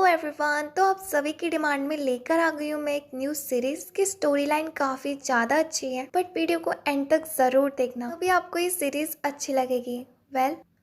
Everyone, तो आप सभी की डिमांड में लेकर आ गई हूँ मैं एक न्यू सीरीज की स्टोरी लाइन काफ़ी ज़्यादा अच्छी है, बट वीडियो को एंड तक ज़रूर देखना, तभी आपको ये सीरीज अच्छी लगेगी।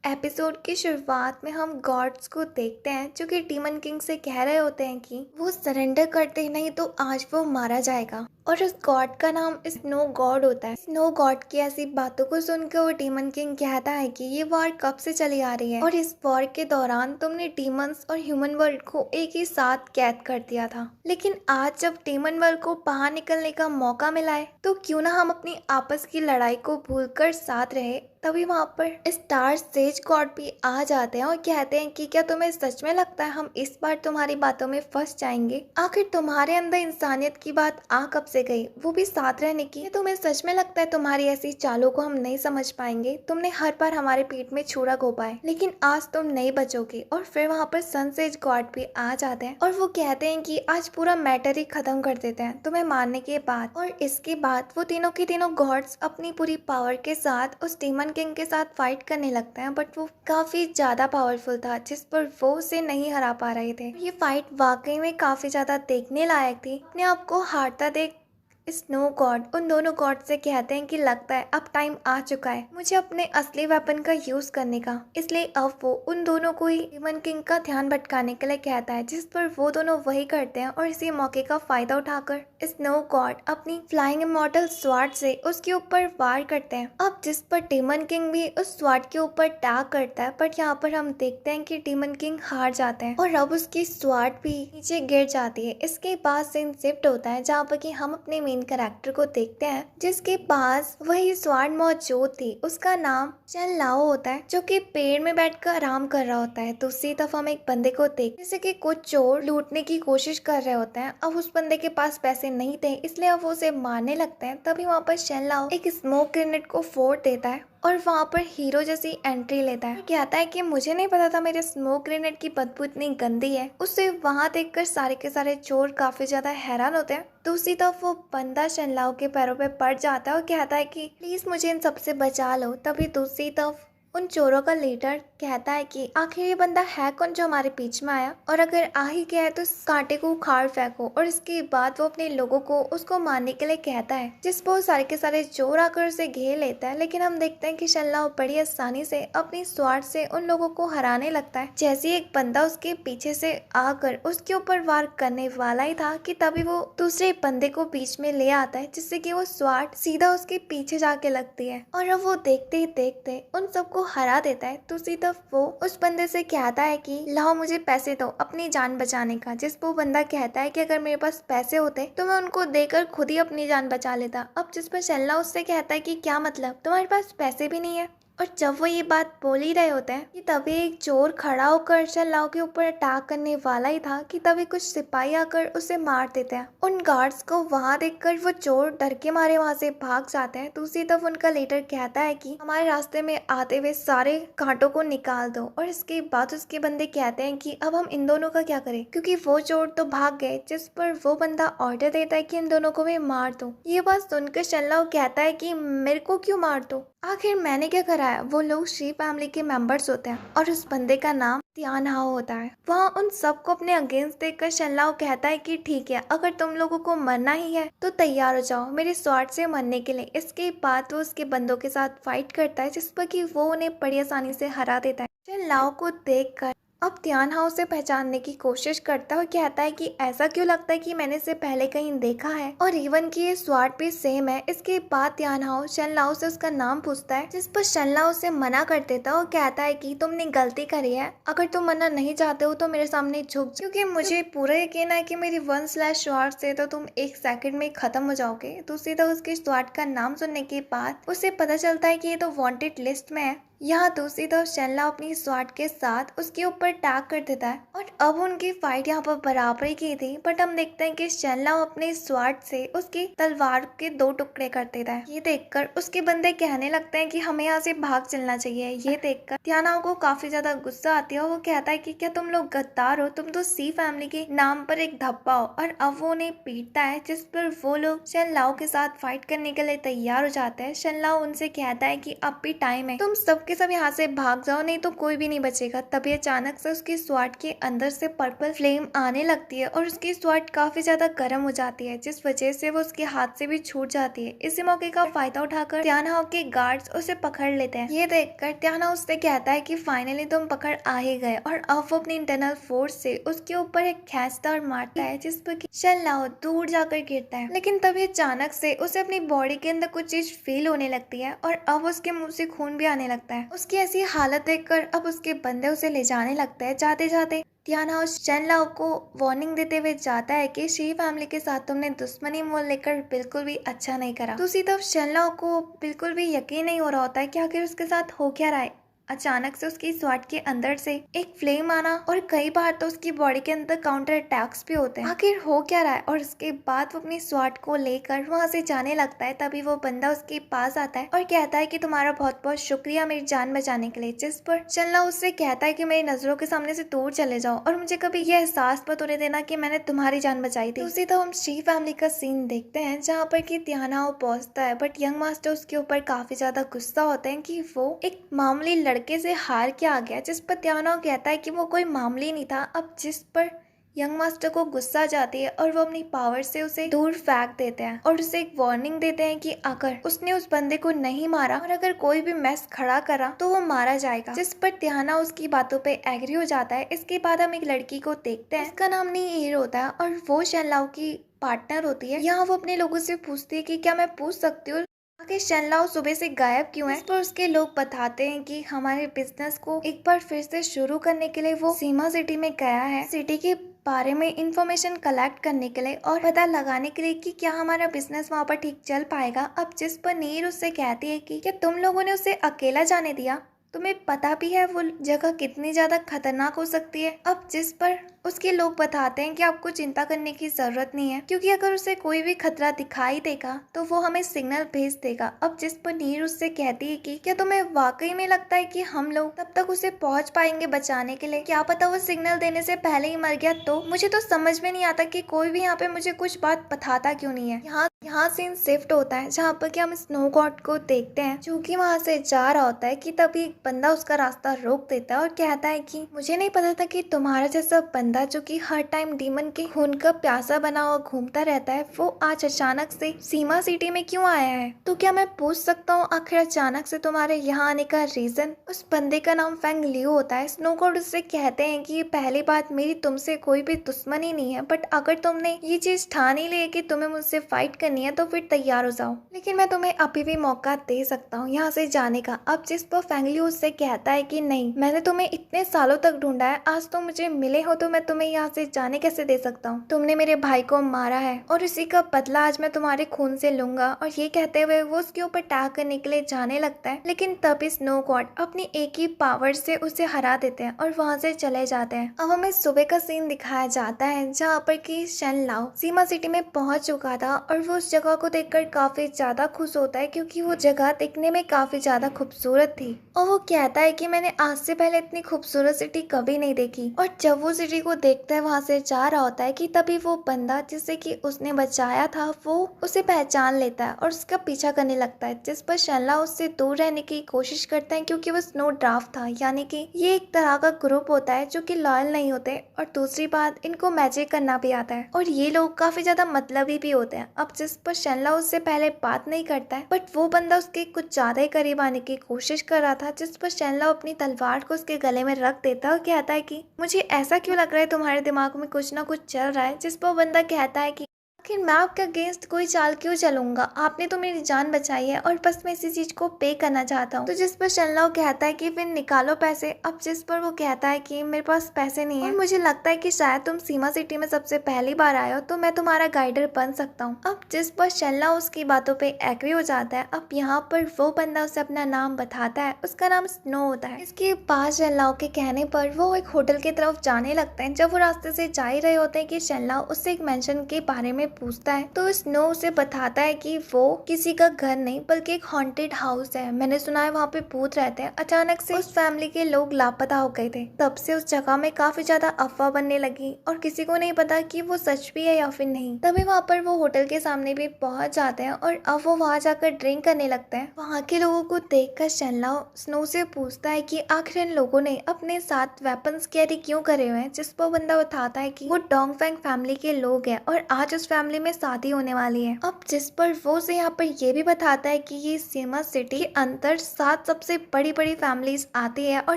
एपिसोड की शुरुआत में हम गॉड्स को देखते हैं जो कि डीमन किंग से कह रहे होते हैं कि वो सरेंडर करते नहीं तो आज वो मारा जाएगा, और उस गॉड का नाम स्नो गॉड होता है। स्नो गॉड की ऐसी बातों को सुनकर वो डीमन किंग कहता है कि ये वॉर कब से चली आ रही है और इस वॉर के दौरान तुमने डीमंस और ह्यूमन वर्ल्ड को एक ही साथ कैद कर दिया था, लेकिन आज जब डीमन वर्ल्ड को बाहर निकलने का मौका मिला है तो क्यों ना हम अपनी आपस की लड़ाई को भूलकर साथ रहे। तभी वहाँ पर स्टार सेज गॉड भी आ जाते हैं और कहते हैं कि क्या तुम्हें सच में लगता है हम इस बार तुम्हारी बातों में फंस जाएंगे? आखिर तुम्हारे अंदर इंसानियत की बात आ कब से गई, वो भी साथ रहने की? क्या तुम्हें सच में लगता है तुम्हारी ऐसी चालों को हम नहीं समझ पाएंगे? तुमने हर बार हमारे पीठ में छुरा घोपा है, लेकिन आज तुम नहीं बचोगे। और फिर वहाँ पर सनसेज गॉड भी आ जाते हैं और वो कहते हैं कि आज पूरा मैटर ही खत्म कर देते हैं तुम्हें मारने के बाद। और इसके बाद वो तीनों के तीनों गॉड्स अपनी पूरी पावर के साथ उस डीमन किंग के साथ फाइट करने लगते हैं, बट वो काफी ज्यादा पावरफुल था जिस पर वो उसे नहीं हरा पा रहे थे। ये फाइट वाकई में काफी ज्यादा देखने लायक थी। अपने आप को हारता देख स्नो गॉड उन दोनों गॉड से कहते हैं कि लगता है अब टाइम आ चुका है मुझे अपने असली वेपन का यूज करने का। इसलिए अब वो उन दोनों को ही डीमन किंग का ध्यान भटकाने के लिए कहता है, जिस पर वो दोनों वही करते हैं। और इसी मौके का फायदा उठाकर स्नो गॉड अपनी फ्लाइंग इमॉर्टल स्वॉर्ड से उसके ऊपर वार करते हैं। अब जिस पर डीमन किंग भी उस स्वॉर्ड के ऊपर अटैक करता है, बट यहाँ पर हम देखते हैं कि डीमन किंग हार जाते हैं और अब उसकी स्वॉर्ड भी नीचे गिर जाती है। इसके बाद सीन शिफ्ट होता है जहाँ पर कि हम अपने मेन कैरेक्टर को देखते हैं जिसके पास वही स्वॉर्ड मौजूद थी। उसका नाम चेन लाओ होता है जो कि पेड़ में बैठकर आराम कर रहा होता है। दूसरी तरफ हम एक बंदे को देख जैसे कि कुछ चोर लूटने की कोशिश कर रहे होते हैं। अब उस बंदे के पास पैसे नहीं थे, इसलिए अब वो उसे मारने लगते हैं। तभी वहाँ पर चेन लाओ एक स्मोक ग्रेनेड को फोड़ देता है और वहाँ पर हीरो जैसी एंट्री लेता है। कहता है कि मुझे नहीं पता था मेरे स्मोक ग्रेनेड की बदबू इतनी गंदी है। उसे वहाँ देखकर सारे के सारे चोर काफी ज्यादा हैरान होते हैं। दूसरी तरफ वो बंदा शनलाओ के पैरों पे पड़ जाता है और कहता है कि प्लीज मुझे इन सबसे बचा लो। तभी दूसरी तरफ उन चोरों का लीडर कहता है कि आखिर ये बंदा है कौन जो हमारे बीच में आया, और अगर आ ही गया है तो इस कांटे को उखाड़ फेंको। और इसके बाद वो अपने लोगों को उसको मारने के लिए कहता है, जिस पर सारे के सारे चोर आकर उसे घेर लेता है। लेकिन हम देखते हैं कि शनलाओ बड़ी आसानी से अपनी स्वार्ड से उन लोगों को हराने लगता है। जैसे एक बंदा उसके पीछे से आकर उसके ऊपर वार करने वाला ही था कि तभी वो दूसरे बंदे को बीच में ले आता है, जिससे कि वो स्वार्ड सीधा उसके पीछे जाके लगती है और अब वो देखते ही देखते उन सबको हरा देता है। दूसरी तरफ वो उस बंदे से कहता है कि लाओ मुझे पैसे दो अपनी जान बचाने का, जिस पर बंदा कहता है कि अगर मेरे पास पैसे होते तो मैं उनको देकर खुद ही अपनी जान बचा लेता। अब जिस पर शल्ला उससे कहता है कि क्या मतलब, तुम्हारे पास पैसे भी नहीं है? और जब वो ये बात बोल ही रहे होते हैं कि तभी एक चोर खड़ा होकर शल्लाओ के ऊपर अटैक करने वाला ही था कि तभी कुछ सिपाही आकर उसे मार देते हैं। उन गार्ड्स को वहां देखकर वो चोर डर के मारे वहां से भाग जाते हैं। दूसरी तरफ उनका लीडर कहता है कि हमारे रास्ते में आते हुए सारे कांटों को निकाल दो। और इसके बाद उसके बंदे कहते हैं कि अब हम इन दोनों का क्या करें, क्योंकि वो चोर तो भाग गए। जिस पर वो बंदा ऑर्डर देता है कि इन दोनों को भी मार दो। ये बात सुनकर शल्लाओ कहता है कि मेरे को क्यों मार दो, आखिर मैंने क्या करा है? वो लोग शी फैमिली के मेंबर्स होते हैं और उस बंदे का नाम त्यान हाओ होता है। वहाँ उन सबको अपने अगेंस्ट देखकर शनलाओ कहता है कि ठीक है, अगर तुम लोगों को मरना ही है तो तैयार हो जाओ मेरे स्वार्ड से मरने के लिए। इसके बाद वो उसके बंदों के साथ फाइट करता है, जिस पर कि वो उन्हें बड़ी आसानी से हरा देता है। शनलाओ को देखकर अब त्यान हाओ से पहचानने की कोशिश करता है और कहता है कि ऐसा क्यों लगता है कि मैंने इसे पहले कहीं देखा है, और इवन कि ये स्वार्ड भी सेम है। इसके बाद त्यान हाओ शनलाओ से उसका नाम पूछता है, जिस पर शनलाओ उसे मना कर देता है और कहता है कि तुमने गलती करी है, अगर तुम मरना नहीं चाहते हो तो मेरे सामने झुक, क्योंकि मुझे पूरा यकीन है कि मेरी 1/स्वार्ड से तो तुम 1 सेकंड में खत्म हो जाओगे। दूसरी तरफ उसके स्वार्ड का नाम सुनने के बाद उसे पता चलता है कि ये तो वांटेड लिस्ट में है। यहाँ दूसरी तरफ शनलाओ अपनी स्वार्ड के साथ उसके ऊपर अटैक कर देता है और अब उनकी फाइट यहाँ पर बराबरी की थी, बट हम देखते हैं कि शनलाओ अपने स्वार्ड से उसकी तलवार के 2 टुकड़े कर देता है। ये देखकर उसके बंदे कहने लगते हैं कि हमें यहाँ से भाग चलना चाहिए। ये देखकर त्यानाओ को काफी ज्यादा गुस्सा आती है और वो कहता है कि क्या तुम लोग गद्दार हो, तुम तो सी फैमिली के नाम पर एक धब्बा हो। और अब वो उन्हें पीटता है, जिस पर वो लोग शनलाओ के साथ फाइट करने के लिए तैयार हो जाते हैं। शनलाओ उनसे कहता है कि अब भी टाइम है, तुम सब सबके सब यहाँ से भाग जाओ, नहीं तो कोई भी नहीं बचेगा। तभी अचानक से उसकी स्वॉर्ड के अंदर से पर्पल फ्लेम आने लगती है और उसकी स्वॉर्ड काफी ज्यादा गर्म हो जाती है, जिस वजह से वो उसके हाथ से भी छूट जाती है। इसी मौके का फायदा उठाकर त्यानहाओ के गार्ड्स उसे पकड़ लेते हैं। ये देखकर त्यानहाओ उससे कहता है कि फाइनली तुम पकड़ आ ही गए, और अब वो अपनी इंटरनल फोर्स से उसके ऊपर एक खींचतान मारता है, जिस पर शनलाओ दूर जाकर गिरता है। लेकिन तभी अचानक से उसे अपनी बॉडी के अंदर कुछ चीज फील होने लगती है और अब उसके मुंह से खून भी आने लगता है। उसकी ऐसी हालत देखकर अब उसके बंदे उसे ले जाने लगता है। जाते जाते त्यानहाओ शनलाओ को वार्निंग देते हुए जाता है कि शी फैमिली के साथ तुमने दुश्मनी मोल लेकर बिल्कुल भी अच्छा नहीं करा। दूसरी तरफ शनलाओ को बिल्कुल भी यकीन नहीं हो रहा होता है कि आखिर उसके साथ हो क्या रहा है। अचानक से उसकी स्वॉर्ड के अंदर से एक फ्लेम आना और कई बार तो उसकी बॉडी के अंदर काउंटर अटैक्स भी होते हैं। आखिर हो क्या रहा है, और उसके बाद वो अपनी स्वॉर्ड को लेकर वहां से जाने लगता है। तभी वो बंदा उसके पास आता है और कहता है कि तुम्हारा बहुत बहुत शुक्रिया मेरी जान बचाने के लिए। जिस पर शनलाओ उससे कहता है कि मेरी नजरों के सामने से दूर चले जाओ और मुझे कभी यह एहसास मत होने देना कि मैंने तुम्हारी जान बचाई थी। उसी तो हम शी फैमिली का सीन देखते हैं जहाँ पर कि त्यानहाओ पहुंचता है, बट यंग मास्टर उसके ऊपर काफी ज्यादा गुस्सा होते हैं कि वो एक मामूली लड़के से हार के आ गया। जिस पर त्यानहाओ कहता है कि वो कोई मामूली नहीं था। अब जिस पर यंग मास्टर को गुस्सा आ जाती है और वो अपनी पावर से उसे दूर फेंक देते हैं और उसे एक वार्निंग देते हैं कि अगर उसने उस बंदे को नहीं मारा और अगर कोई भी मैस खड़ा करा तो वो मारा जाएगा। जिस पर त्यानहाओ उसकी बातों पे एग्री हो जाता है। इसके बाद हम एक लड़की को देखते हैं, इसका नाम नीर होता है और वो शनलाओ की पार्टनर होती है। यहाँ वो अपने लोगों से पूछती है कि क्या मैं पूछ सकती हूँ आखिर शनलाओ सुबह से गायब क्यों है। इस पर उसके लोग बताते हैं कि हमारे बिजनेस को एक बार फिर से शुरू करने के लिए वो सीमा सिटी में गया है, सिटी के बारे में इंफॉर्मेशन कलेक्ट करने के लिए और पता लगाने के लिए कि क्या हमारा बिजनेस वहाँ पर ठीक चल पाएगा। अब जिस पर नीर उससे कहती है कि क्या तुम लोगों ने उसे अकेला जाने दिया, तुम्हें पता भी है वो जगह कितनी ज्यादा खतरनाक हो सकती है। अब जिस पर उसके लोग बताते हैं कि आपको चिंता करने की जरूरत नहीं है, क्योंकि अगर उसे कोई भी खतरा दिखाई देगा तो वो हमें सिग्नल भेज देगा। अब जिस पर नीर उससे कहती है कि क्या तुम्हें वाकई में लगता है कि हम लोग तब तक उसे पहुंच पाएंगे बचाने के लिए, क्या पता वो सिग्नल देने से पहले ही मर गया। तो मुझे तो समझ में नहीं आता कि कोई भी यहाँ पे मुझे कुछ बात बताता क्यों नहीं है। यहाँ सीन शिफ्ट होता है जहाँ पर कि हम स्नो गॉड को देखते हैं जो कि वहां से जा रहा होता है कि तभी एक बंदा उसका रास्ता रोक देता है और कहता है कि मुझे नहीं पता था कि तुम्हारा जैसा बंदा जो कि हर टाइम डीमन के खून का प्यासा बना हुआ घूमता रहता है वो आज अचानक से सीमा सिटी में क्यों आया है। तो क्या मैं पूछ सकता हूँ आखिर अचानक से तुम्हारे यहाँ आने का रीजन। उस बंदे का नाम फेंग लियो होता है। स्नो गॉड उससे कहते हैं कि पहली बात मेरी तुमसे कोई भी दुश्मनी नहीं है, बट अगर तुमने ये चीज ठान ही ली है कि तुम्हें मुझसे फाइट करनी है तो फिर तैयार हो जाओ, लेकिन मैं तुम्हें अभी भी मौका दे सकता हूँ यहाँ से जाने का। अब जिस पर फेंग लियो उससे कहता है कि नहीं, मैंने तुम्हें इतने सालों तक ढूंढा है, आज तुम मुझे मिले हो तो मैं तुम्हें यहाँ से जाने कैसे दे सकता हूँ। तुमने मेरे भाई को मारा है और इसी का बदला आज मैं तुम्हारे खून से लूंगा। और ये कहते हुए वो उसके ऊपर अटैक करने के लिए जाने लगता है, लेकिन तभी स्नो गॉड अपनी एक ही पावर से उसे हरा देते हैं और वहाँ से चले जाते हैं। अब हमें सुबह का सीन दिखाया जाता है जहाँ पर कि शनलाओ सीमा सिटी में पहुंच चुका था और वो उस जगह को देखकर काफी ज्यादा खुश होता है क्योंकि वो जगह दिखने में काफी ज्यादा खूबसूरत थी और वो कहता है कि मैंने आज से पहले इतनी खूबसूरत सिटी कभी नहीं देखी। और जब वो सिटी को देखता है वहां से जा रहा होता है कि तभी वो बंदा जिसे कि उसने बचाया था वो उसे पहचान लेता है और उसका पीछा करने लगता है, जिस पर शनलाओ उससे दूर रहने की कोशिश करता है क्योंकि वो स्नो ड्राफ्ट था, यानी कि ये एक तरह का ग्रुप होता है जो कि लॉयल नहीं होते और दूसरी बात इनको मैजिक करना भी आता है और ये लोग काफी ज्यादा मतलबी भी होते हैं। अब जिस पर शनलाओ उससे पहले बात नहीं करता है, बट वो बंदा उसके कुछ ज्यादा ही करीब आने की कोशिश कर रहा था, जिस पर शनलाओ अपनी तलवार को उसके गले में रख देता और कहता है कि मुझे ऐसा क्यों लग रहा है तुम्हारे दिमाग में कुछ ना कुछ चल रहा है। जिस पर बंदा कहता है कि आखिर मैं आपके अगेंस्ट कोई चाल क्यों चलूंगा, आपने तो मेरी जान बचाई है और बस मैं इसी चीज को पे करना चाहता हूँ। तो जिस पर शनलाओ कहता है कि फिर निकालो पैसे। अब जिस पर वो कहता है कि मेरे पास पैसे नहीं है और मुझे लगता है कि शायद तुम सीमा सिटी में सबसे पहली बार आए हो तो मैं तुम्हारा गाइडर बन सकता हूँ। अब जिस पर शनलाओ उसकी बातों पे एग्री हो जाता है। अब यहाँ पर वो बंदा उसे अपना नाम बताता है, उसका नाम स्नो होता है। इसके बाद शनलाओ के कहने पर वो एक होटल की तरफ जाने लगते हैं। जब वो रास्ते से जा ही रहे होते हैं कि शनलाओ उससे एक मेंशन के बारे में पूछता है तो स्नो उसे बताता है कि वो किसी का घर नहीं बल्कि एक हॉन्टेड हाउस है। मैंने सुना है वहाँ पे भूत रहते हैं। अचानक से उस फैमिली के लोग लापता हो गए थे। तब से उस जगह में काफी ज्यादा अफवाह बनने लगी और किसी को नहीं पता कि वो सच भी है या फिर नहीं। तभी वहाँ पर वो होटल के सामने भी पहुंच जाते हैं और अब वो वहाँ जाकर ड्रिंक करने लगते हैं। वहाँ के लोगों को देखकर शनलाओ स्नो से पूछता है कि आखिर इन लोगों ने अपने साथ वेपन्स कैरी क्यों करे हुए हैं, जिस पर बंदा बताता है कि वो डोंगफेंग फैमिली के लोग हैं और आज उस फैमिली में शादी होने वाली है। अब जिस पर वो उसे यहाँ पर ये भी बताता है कि ये सीमा सिटी के अंदर 7 सबसे बड़ी बड़ी फैमिलीज आती है और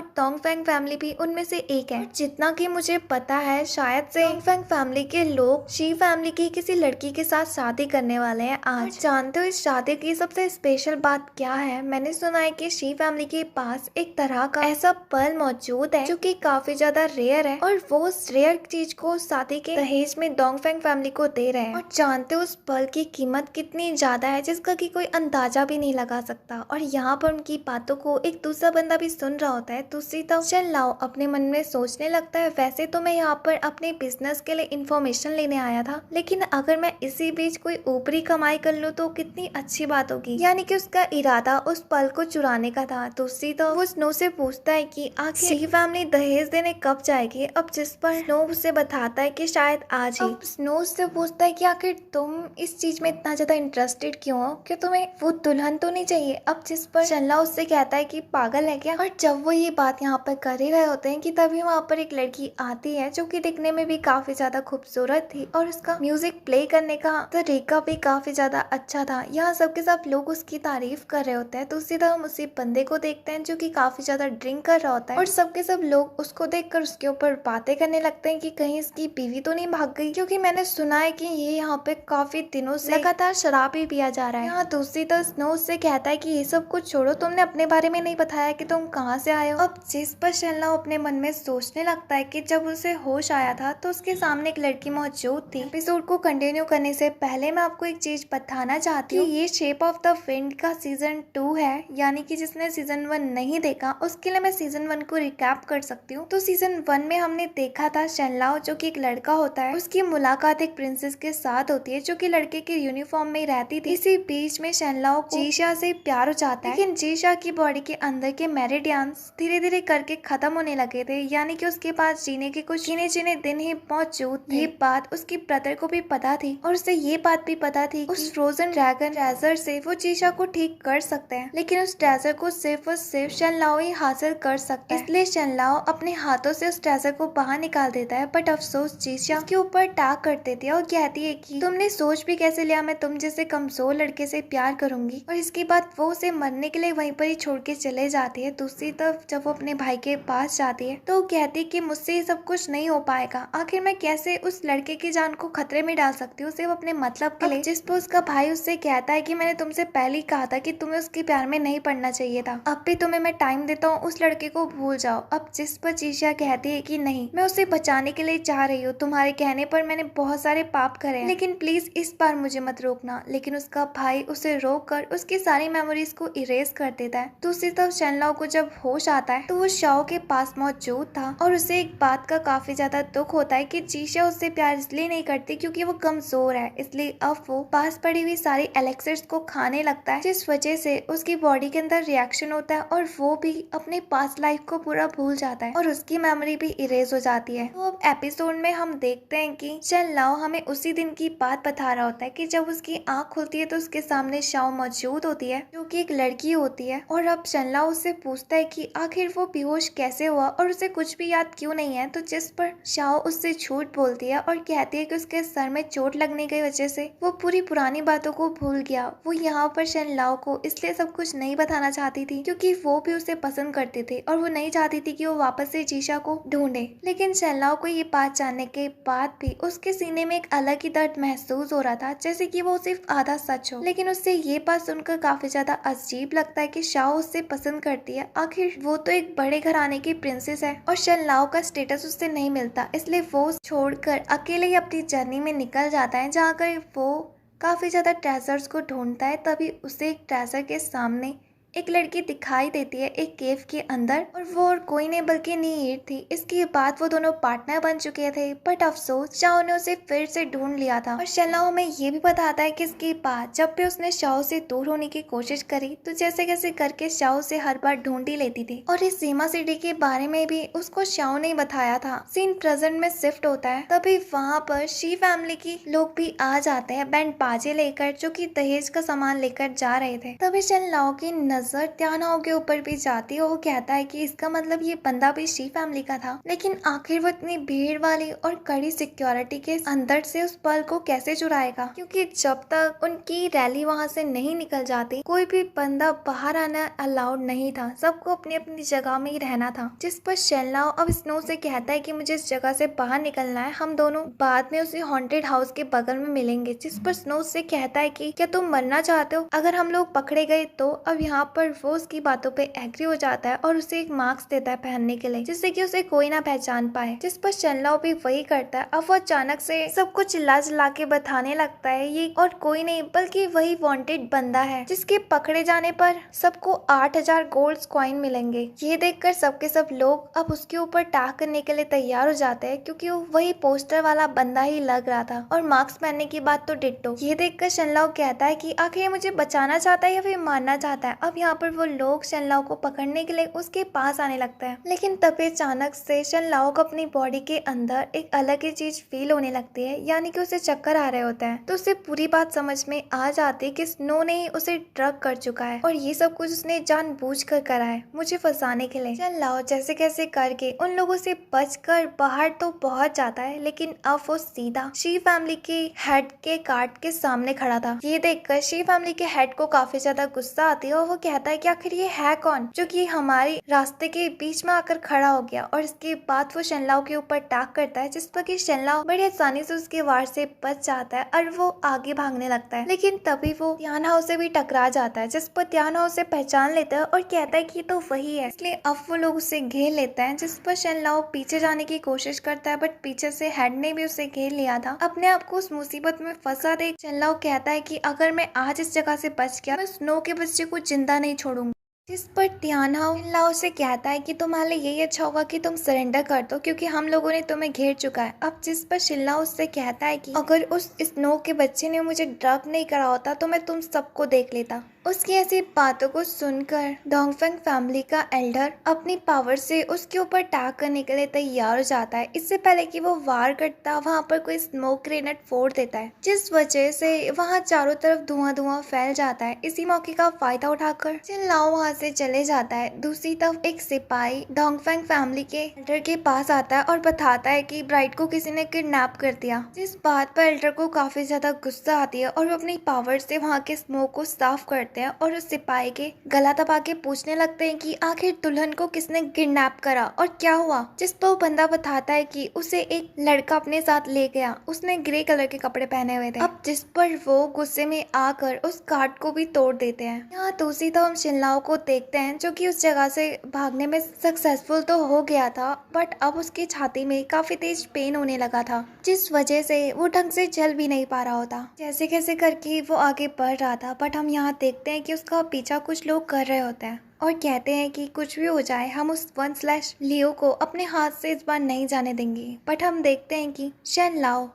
डोंगफेंग फैमिली भी उनमें से एक है। जितना कि मुझे पता है शायद से डोंगफेंग फैमिली के लोग शी फैमिली की किसी लड़की के साथ शादी करने वाले हैं आज। जानते हो इस शादी की सबसे स्पेशल बात क्या है? मैंने सुना है कि शी फैमिली के पास एक तरह का ऐसा पर्ल मौजूद है जो कि काफी ज्यादा रेयर है और वो उस रेयर चीज को शादी के दहेज में डोंगफेंग फैमिली को दे रहे हैं। और जानते हो उस पर्ल की कीमत कितनी ज्यादा है जिसका कि कोई अंदाजा भी नहीं लगा सकता। और यहाँ पर उनकी बातों को एक दूसरा बंदा भी सुन रहा होता है। दूसरी तरफ शनलाओ अपने मन में सोचने लगता है वैसे तो मैं यहाँ पर अपने बिजनेस के लिए इंफॉर्मेशन लेने आया था, लेकिन अगर मैं इसी बीच कोई ऊपरी कमाई कर लूँ तो कितनी अच्छी बात होगी। यानी कि उसका इरादा उस पल को चुराने का था। दूसरी तो वो स्नो से पूछता है कि आखिर शी फैमिली दहेज देने कब जाएगी। अब जिस पर स्नो उसे बताता है कि शायद आज ही। अब स्नो उससे पूछता है कि आखिर तुम इस चीज में इतना ज्यादा इंटरेस्टेड क्यों हो, कि तुम्हें वो दुल्हन तो नहीं चाहिए। अब जिस पर शनला उससे कहता है कि पागल है क्या। और जब वो ये बात यहाँ पर कर ही रहे होते हैं कि तभी वहाँ पर एक लड़की आती है जो कि दिखने में भी काफी ज्यादा खूबसूरत थी और उसका म्यूजिक प्ले करने का तरीका भी काफी ज्यादा अच्छा था। यहाँ सबके सब लोग उसकी तारीफ कर रहे होते हैं। तो उसी तरह हम उसी बंदे को देखते हैं जो कि काफी ज्यादा ड्रिंक कर रहा होता है और सबके सब लोग उसको देखकर उसके ऊपर बातें करने लगते हैं कि कहीं इसकी बीवी तो नहीं भाग गई, क्योंकि मैंने सुना है कि ये यहाँ पे काफी दिनों से लगातार शराब ही पिया जा रहा है। यहाँ दूसरी तरफ स्नो उससे कहता है कि ये सब कुछ छोड़ो, तुमने अपने बारे में नहीं बताया कि तुम कहाँ से आए हो। अब जिस पर शनला अपने मन में सोचने लगता है कि जब उसे होश आया था तो उसके सामने एक लड़की मौजूद थी। एपिसोड को कंटिन्यू करने से पहले मैं आपको एक चीज बताना चाहती हूँ, ये शेप ऑफ द विंड का सीजन 2 है, यानी कि जिसने सीजन 1 नहीं देखा उसके लिए मैं सीजन 1 को रिकैप कर सकती हूँ। तो सीजन 1 में हमने देखा था शनलाओ जो कि एक लड़का होता है, उसकी मुलाकात एक प्रिंसेस के साथ होती है जो कि लड़के के यूनिफॉर्म में रहती थी। इसी बीच में शनलाओ को जीशा से प्यार हो जाता है, लेकिन जीशा की बॉडी के अंदर के मेरिडियंस धीरे धीरे करके खत्म होने लगे थे, यानी कि उसके पास जीने के कुछ गिने चुने दिन ही मौजूद थे। ये बात उसकी ब्रदर को भी पता थी और उसे ये बात भी पता थी उस फ्रोजन ड्रैगन ट्रेजर से वो जीशा को ठीक कर सकते हैं, लेकिन उस ट्रेजर को सिर्फ और सिर्फ शनलाओ ही हासिल कर सकता है। इसलिए शनलाओ अपने हाथों से उस ट्रेजर को बाहर निकाल देता है, बट अफसोस जीशा उसके ऊपर टाक कर देती है और कहती है कि तुमने सोच भी कैसे लिया मैं तुम जैसे कमजोर लड़के से प्यार करूंगी। और इसके बाद वो उसे मरने के लिए वहीं पर ही छोड़ के चले जाती है। दूसरी तरफ जब वो अपने भाई के पास जाती है तो वो कहती है कि मुझसे ये सब कुछ नहीं हो पाएगा, आखिर मैं कैसे उस लड़के की जान को खतरे में डाल सकती हूँ सिर्फ अपने मतलब के लिए। जिस पर उसका भाई उससे कहता है कि मैंने तुमसे पहले ही कहा था कि तुम्हें उसके प्यार में नहीं पड़ना चाहिए था, अब भी तुम्हें मैं टाइम देता हूँ, उस लड़के को भूल जाओ। अब जिस पर जीशा कहती है कि नहीं, मैं उसे बचाने के लिए चाह रही हूँ, तुम्हारे कहने पर मैंने बहुत सारे पाप करे हैं, लेकिन प्लीज इस बार मुझे मत रोकना। लेकिन उसका भाई उसे रोक कर उसकी सारी मेमोरीज को इरेज कर देता है। दूसरी तरफ शनलाओ को जब होश आता है तो वो शाओ के पास मौजूद था और उसे एक बात का काफी ज्यादा दुख होता है कि जीशा उससे प्यार इसलिए नहीं करती क्योंकि वो कमजोर है, इसलिए अब वो पास पड़ी हुई सारी एलेक्सिर्स को खाने लगता है, जिस वजह से उसकी बॉडी के अंदर रिएक्शन होता है और वो भी अपने पास्ट लाइफ को पूरा भूल जाता है और उसकी मेमोरी भी इरेज हो जाती है। तो अब एपिसोड में हम देखते हैं कि शनलाओ हमें उसी दिन की बात बता रहा होता है कि जब उसकी आंख खुलती है तो उसके सामने शाओ मौजूद होती है जो कि एक लड़की होती है। और अब शनलाओ उससे पूछता है कि आखिर वो बेहोश कैसे हुआ और उसे कुछ भी याद क्यों नहीं है। तो जिस पर शाओ उससे झूठ बोलती है और कहती है कि उसके सर में चोट लगने की वजह से वो पूरी पुरानी बातों को भूल गया। वो यहाँ पर शनलाओ को इसलिए सब कुछ नहीं बताना चाहती थी क्योंकि वो भी उसे पसंद करते थे और वो नहीं चाहती थी कि वो वापस से जीशा को ढूंढे। लेकिन शनलाओ को ये बात जानने के बाद भी उसके सीने में एक अलग ही दर्द महसूस हो रहा था, जैसे कि वो सिर्फ आधा सच हो। लेकिन उससे ये बात सुनकर काफी ज्यादा अजीब लगता है कि शाओ उससे पसंद करती है, आखिर वो तो एक बड़े घराने की प्रिंसेस है और शनलाओ का स्टेटस उससे नहीं मिलता, इसलिए वो छोड़कर अकेले ही अपनी जर्नी में निकल जाता है जहाँ कर वो काफी ज्यादा ट्रेजर्स को ढूंढता है। तभी उसे एक ट्रेजर के सामने एक लड़की दिखाई देती है एक केव के अंदर, और वो और कोई नहीं बल्कि नीर थी। इसके बाद वो दोनों पार्टनर बन चुके थे, बट अफसोस शाओ ने उसे फिर से ढूंढ लिया था। और शनलाओ हमें ये भी बताता है कि इसके बाद जब भी उसने शाओ से दूर होने की कोशिश करी तो जैसे कैसे करके शाओ से हर बार ढूंढ ही लेती थी। और इस सीमा सिटी के बारे में भी उसको शाओ ने बताया था। सीन प्रेजेंट में शिफ्ट होता है, तभी वहाँ पर शी फैमिली की लोग भी आ जाते हैं बैंड बाजे लेकर, जो कि दहेज का सामान लेकर जा रहे थे। तभी शनलाओ की नजर त्यानाओ के ऊपर भी जाती है। वो कहता है कि इसका मतलब ये बंदा भी शी फैमिली का था, लेकिन आखिर वो इतनी भीड़ वाली और कड़ी सिक्योरिटी के अंदर से उस पल को कैसे चुराएगा, क्योंकि जब तक उनकी रैली वहाँ से नहीं निकल जाती कोई भी बंदा बाहर आना अलाउड नहीं था। सबको अपनी अपनी जगह में ही रहना था। जिस पर शनलाओ अब स्नो से कहता है कि मुझे इस जगह से बाहर निकलना है, हम दोनों बाद में उसी हॉन्टेड हाउस के बगल में मिलेंगे। जिस पर स्नो से कहता है कि क्या तुम मरना चाहते हो, अगर हम लोग पकड़े गए तो। अब यहाँ पर वो उसकी बातों पे एग्री हो जाता है और उसे एक मास्क देता है पहनने के लिए, जिससे कि उसे कोई ना पहचान पाए। जिस पर शनलाओ भी वही करता है। अब वो अचानक से सबको चिल्ला चिल्ला के बताने लगता है ये और कोई नहीं बल्कि वही वांटेड बंदा है, जिसके पकड़े जाने पर सबको 8000 गोल्ड कॉइन मिलेंगे। ये देखकर सबके सब लोग अब उसके ऊपर अटैक करने के लिए तैयार हो जाते हैं, क्योंकि वो वही पोस्टर वाला बंदा ही लग रहा था। और मास्क पहनने की बात तो डिट्टो। ये देखकर शनलाओ कहता है कि आखिर ये मुझे बचाना चाहता है या फिर मारना चाहता है। अब यहाँ पर वो लोग शनलाओ को पकड़ने के लिए उसके पास आने लगता है, लेकिन तभी अचानक से शनलाओ को अपनी बॉडी के अंदर एक अलग ही चीज फील होने लगती है, यानी कि उसे चक्कर आ रहे होते हैं। तो उसे पूरी बात समझ में आ जाती है कि स्नो ने ही उसे ड्रग कर चुका है और ये सब कुछ उसने जानबूझकर करा है मुझे फंसाने के लिए। शनलाओ जैसे कैसे करके उन लोगों से बचकर बाहर तो पहुंच जाता है, लेकिन अब वो सीधा शी फैमिली के हेड के कार्ड के सामने खड़ा था। ये देखकर शी फैमिली के हेड को काफी ज्यादा गुस्सा आती है और वो कहता है कि आखिर ये है कौन जो कि हमारे रास्ते के बीच में आकर खड़ा हो गया। और इसके बाद वो शनलाओ के ऊपर अटैक करता है, जिस पर कि शनलाओ बड़ी आसानी से उसके वार से बच जाता है और वो आगे भागने लगता है। लेकिन तभी वो त्यानाओ से भी टकरा जाता है, जिस पर त्यानाओ से पहचान लेता है और कहता है कि तो वही है। इसलिए अब वो लोग उसे घेर लेते हैं, जिस पर शनलाओ पीछे जाने की कोशिश करता है, बट पीछे से हेड ने भी उसे घेर लिया था। अपने आप को उस मुसीबत में फंसा देख शनलाओ कहता है कि अगर मैं आज इस जगह से बच गया मैं स्नो के बच्चे को जिंदा नहीं छोड़ूंगा। जिस पर त्यानाओ शनलाओ से कहता है कि तुम्हारे लिए यही अच्छा होगा कि तुम सरेंडर कर दो, क्योंकि हम लोगों ने तुम्हें घेर चुका है। अब जिस पर शनलाओ उससे कहता है कि अगर उस स्नो के बच्चे ने मुझे ड्रग नहीं करा होता तो मैं तुम सबको देख लेता। उसकी ऐसी बातों को सुनकर डोंगफेंग फैमिली का एल्डर अपनी पावर से उसके ऊपर अटैक करने के लिए तैयार हो जाता है। इससे पहले कि वो वार करता वहाँ पर कोई स्मोक ग्रेनेड फोड़ देता है, जिस वजह से वहाँ चारों तरफ धुआं धुआं फैल जाता है। इसी मौके का फायदा उठाकर शनलाओ वहाँ से चले जाता है। दूसरी तरफ एक सिपाही डोंगफेंग फैमिली के एल्डर के पास आता है और बताता है कि ब्राइड को किसी ने किडनैप कर दिया। जिस बात पर एल्डर को काफी ज्यादा गुस्सा आती है और वो अपनी पावर से वहाँ के स्मोक को साफ करते हैं और उस सिपाही के गला दबा के पूछने लगते हैं कि आखिर दुल्हन को किसने किडनैप करा और क्या हुआ। जिस पर वो बंदा बताता है कि उसे एक लड़का अपने साथ ले गया, उसने ग्रे कलर के कपड़े पहने हुए थे। अब जिस पर वो गुस्से में आकर उस कार्ड को भी तोड़ देते हैं। यहाँ दूसरी तरफ हम शनलाओ को देखते हैं, जो कि उस जगह से भागने में सक्सेसफुल तो हो गया था, बट अब उसकी छाती में काफी तेज पेन होने लगा था, जिस वजह से वो ढंग से चल भी नहीं पा रहा होता। जैसे कैसे करके वो आगे बढ़ रहा था, बट हम यहाँ देखते हैं कि उसका पीछा कुछ लोग कर रहे होते हैं और कहते हैं कि कुछ भी हो जाए हम उस 1/लियो को अपने हाथ से इस बार नहीं जाने देंगे। बट हम देखते हैं कि शनलाओ